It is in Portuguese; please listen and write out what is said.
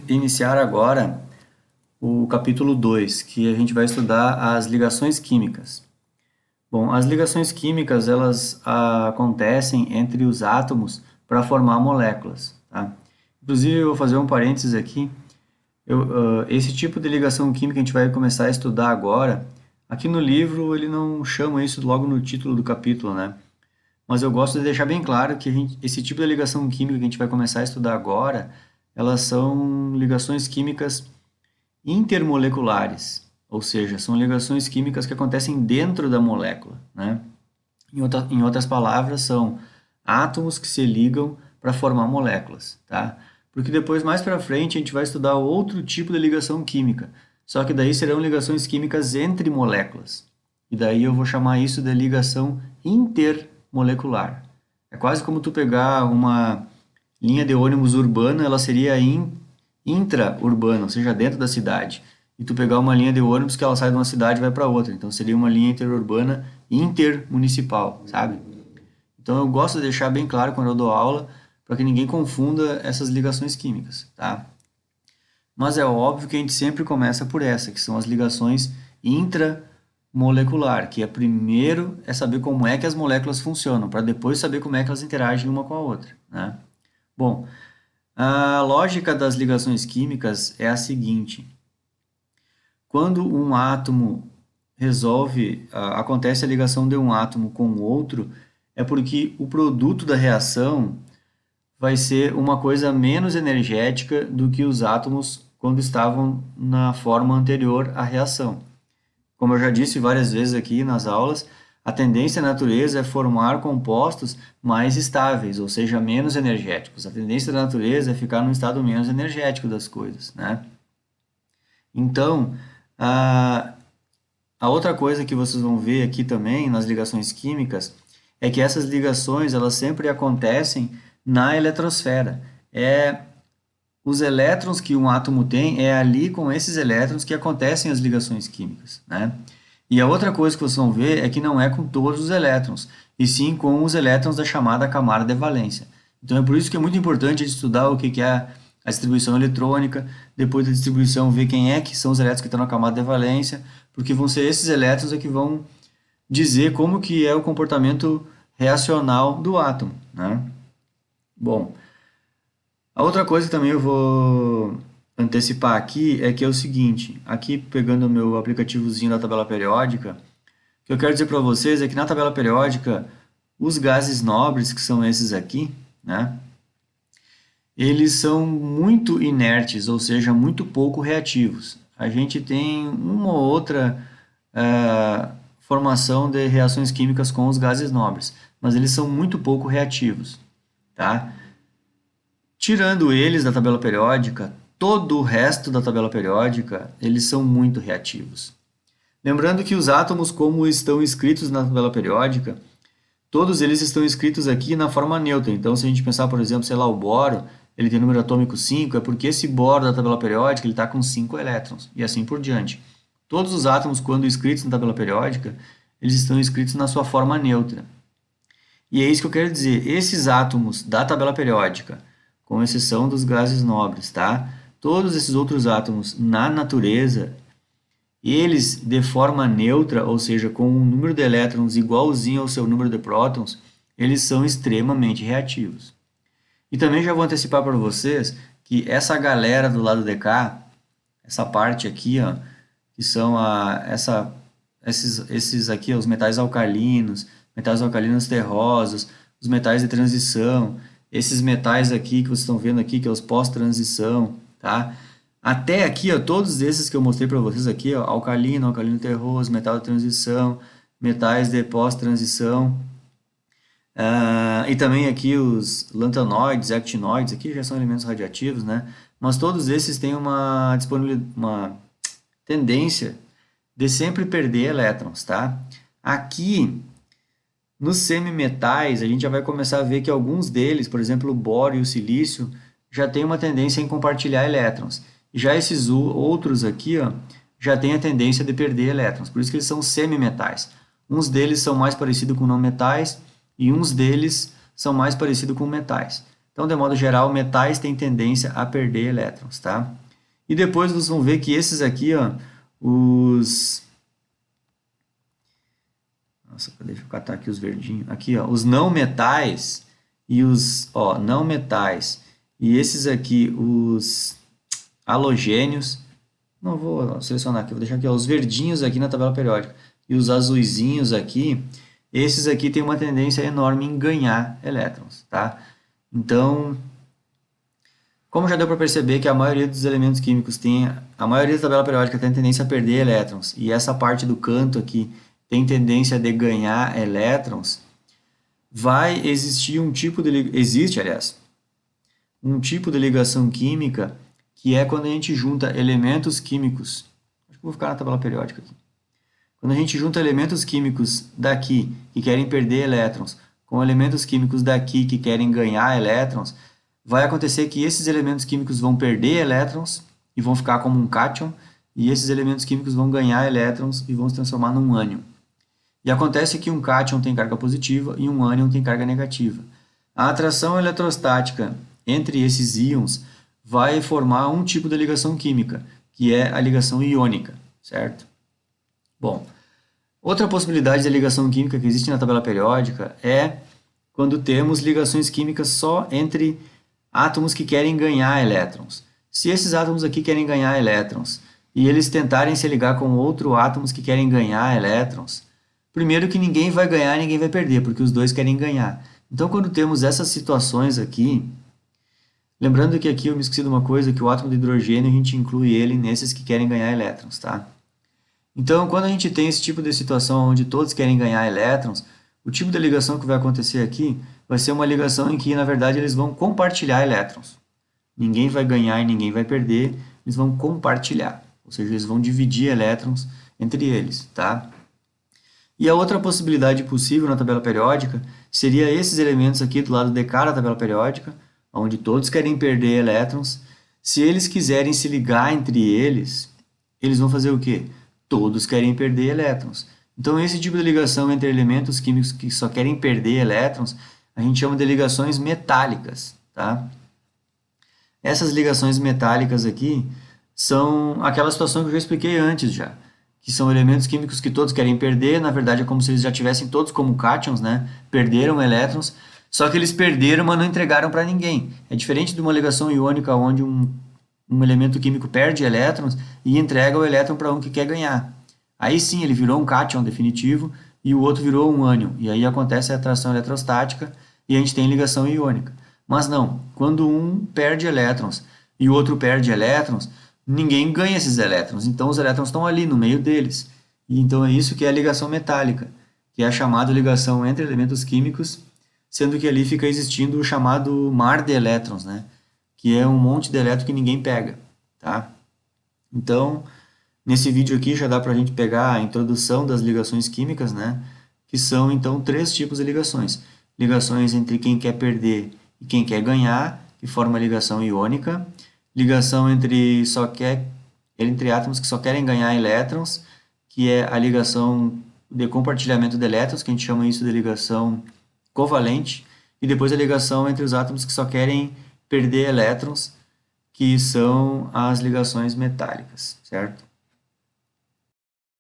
Iniciar agora o capítulo 2, que a gente vai estudar as ligações químicas. Bom, as ligações químicas, elas acontecem entre os átomos para formar moléculas, tá? Inclusive, eu vou fazer um parênteses aqui. Esse tipo de ligação química a gente vai começar a estudar agora. Aqui no livro, ele não chama isso logo no título do capítulo, né? Mas eu gosto de deixar bem claro que esse tipo de ligação química que a gente vai começar a estudar agora, elas são ligações químicas intermoleculares, ou seja, são ligações químicas que acontecem dentro da molécula, né? Em outras palavras, são átomos que se ligam para formar moléculas, tá? Porque depois, mais para frente, a gente vai estudar outro tipo de ligação química, só que daí serão ligações químicas entre moléculas. E daí eu vou chamar isso de ligação intermolecular. É quase como tu pegar uma linha de ônibus urbana, ela seria intra-urbana, ou seja, dentro da cidade. E tu pegar uma linha de ônibus que ela sai de uma cidade e vai para outra. Então seria uma linha interurbana intermunicipal, sabe? Então eu gosto de deixar bem claro quando eu dou aula, para que ninguém confunda essas ligações químicas, tá? Mas é óbvio que a gente sempre começa por essa, que são as ligações intramolecular, que primeiro é saber como é que as moléculas funcionam, para depois saber como é que elas interagem uma com a outra, né? Bom, a lógica das ligações químicas é a seguinte: quando um átomo acontece a ligação de um átomo com o outro, é porque o produto da reação vai ser uma coisa menos energética do que os átomos quando estavam na forma anterior à reação. Como eu já disse várias vezes aqui nas aulas, a tendência da natureza é formar compostos mais estáveis, ou seja, menos energéticos. A tendência da natureza é ficar num estado menos energético das coisas, né? Então, a, a outra coisa que vocês vão ver aqui também nas ligações químicas é que essas ligações elas sempre acontecem na eletrosfera. Os elétrons que um átomo tem, é ali com esses elétrons que acontecem as ligações químicas, né? E a outra coisa que vocês vão ver é que não é com todos os elétrons, e sim com os elétrons da chamada camada de valência. Então é por isso que é muito importante estudar o que é a distribuição eletrônica, depois da distribuição ver quem é que são os elétrons que estão na camada de valência, porque vão ser esses elétrons que vão dizer como que é o comportamento reacional do átomo, né? Bom, a outra coisa que também eu vou antecipar aqui é que é o seguinte, aqui pegando o meu aplicativozinho da tabela periódica, o que eu quero dizer para vocês é que na tabela periódica, os gases nobres, que são esses aqui, né, eles são muito inertes, ou seja, muito pouco reativos. A gente tem uma ou outra formação de reações químicas com os gases nobres, mas eles são muito pouco reativos, tá? Tirando eles da tabela periódica, todo o resto da tabela periódica, eles são muito reativos. Lembrando que os átomos, como estão escritos na tabela periódica, todos eles estão escritos aqui na forma neutra. Então, se a gente pensar, por exemplo, sei lá, o boro, ele tem número atômico 5, é porque esse boro da tabela periódica ele está com 5 elétrons, e assim por diante. Todos os átomos, quando escritos na tabela periódica, eles estão escritos na sua forma neutra. E é isso que eu quero dizer. Esses átomos da tabela periódica, com exceção dos gases nobres, tá? Todos esses outros átomos na natureza, eles de forma neutra, ou seja, com um número de elétrons igualzinho ao seu número de prótons, eles são extremamente reativos. E também já vou antecipar para vocês que essa galera do lado de cá, essa parte aqui, ó, que são esses aqui, ó, os metais alcalinos terrosos, os metais de transição, esses metais aqui que vocês estão vendo aqui, que é os pós-transição, tá? Até aqui, ó, todos esses que eu mostrei para vocês aqui, ó, alcalino terroso, metal de transição, metais de pós-transição, e também aqui os lantanoides, actinoides, aqui já são elementos radioativos, né? Mas todos esses têm uma tendência de sempre perder elétrons, tá? Aqui, nos semimetais, a gente já vai começar a ver que alguns deles, por exemplo, o boro e o silício, já tem uma tendência em compartilhar elétrons. E já esses outros aqui, ó, já têm a tendência de perder elétrons. Por isso que eles são semimetais. Uns deles são mais parecidos com não metais e uns deles são mais parecidos com metais. Então, de modo geral, metais têm tendência a perder elétrons, tá? E depois vocês vão ver que esses aqui, ó, os... Nossa, deixa eu catar aqui os verdinhos. Aqui, ó, os não metais e os, ó, não metais e esses aqui, os halogênios. Não vou selecionar aqui, vou deixar aqui, ó, os verdinhos aqui na tabela periódica e os azuisinhos aqui. Esses aqui têm uma tendência enorme em ganhar elétrons, tá? Então, como já deu para perceber que a maioria dos elementos químicos tem, a maioria da tabela periódica tem tendência a perder elétrons, e essa parte do canto aqui tem tendência de ganhar elétrons, vai existir um tipo de, existe, aliás, um tipo de ligação química que é quando a gente junta elementos químicos, acho que vou ficar na tabela periódica aqui, quando a gente junta elementos químicos daqui que querem perder elétrons com elementos químicos daqui que querem ganhar elétrons, vai acontecer que esses elementos químicos vão perder elétrons e vão ficar como um cátion, e esses elementos químicos vão ganhar elétrons e vão se transformar num ânion. E acontece que um cátion tem carga positiva e um ânion tem carga negativa. A atração eletrostática entre esses íons vai formar um tipo de ligação química, que é a ligação iônica, certo? Bom, outra possibilidade de ligação química que existe na tabela periódica é quando temos ligações químicas só entre átomos que querem ganhar elétrons. Se esses átomos aqui querem ganhar elétrons e eles tentarem se ligar com outros átomos que querem ganhar elétrons, primeiro que ninguém vai ganhar e ninguém vai perder, porque os dois querem ganhar. Então, quando temos essas situações aqui, lembrando que aqui eu me esqueci de uma coisa, que o átomo de hidrogênio a gente inclui ele nesses que querem ganhar elétrons, tá? Então, quando a gente tem esse tipo de situação onde todos querem ganhar elétrons, o tipo de ligação que vai acontecer aqui vai ser uma ligação em que, na verdade, eles vão compartilhar elétrons. Ninguém vai ganhar e ninguém vai perder, eles vão compartilhar, ou seja, eles vão dividir elétrons entre eles, tá? E a outra possibilidade possível na tabela periódica seria esses elementos aqui do lado de cá da tabela periódica, onde todos querem perder elétrons. Se eles quiserem se ligar entre eles, eles vão fazer o quê? Todos querem perder elétrons. Então, esse tipo de ligação entre elementos químicos que só querem perder elétrons, a gente chama de ligações metálicas, tá? Essas ligações metálicas aqui são aquela situação que eu já expliquei antes já, que são elementos químicos que todos querem perder, na verdade é como se eles já tivessem todos como cátions, né? Perderam elétrons, só que eles perderam, mas não entregaram para ninguém. É diferente de uma ligação iônica onde um elemento químico perde elétrons e entrega o elétron para um que quer ganhar. Aí sim, ele virou um cátion definitivo e o outro virou um ânion. E aí acontece a atração eletrostática e a gente tem ligação iônica. Mas não, quando um perde elétrons e o outro perde elétrons, ninguém ganha esses elétrons. Então os elétrons estão ali no meio deles. E então é isso que é a ligação metálica, que é a chamada ligação entre elementos químicos, sendo que ali fica existindo o chamado mar de elétrons, né? Que é um monte de elétron que ninguém pega, tá? Então, nesse vídeo aqui já dá para a gente pegar a introdução das ligações químicas, né? Que são, então, 3 tipos de ligações. Ligações entre quem quer perder e quem quer ganhar, que forma a ligação iônica. Ligação entre átomos que só querem ganhar elétrons, que é a ligação de compartilhamento de elétrons, que a gente chama isso de ligação covalente. E depois a ligação entre os átomos que só querem perder elétrons, que são as ligações metálicas, certo?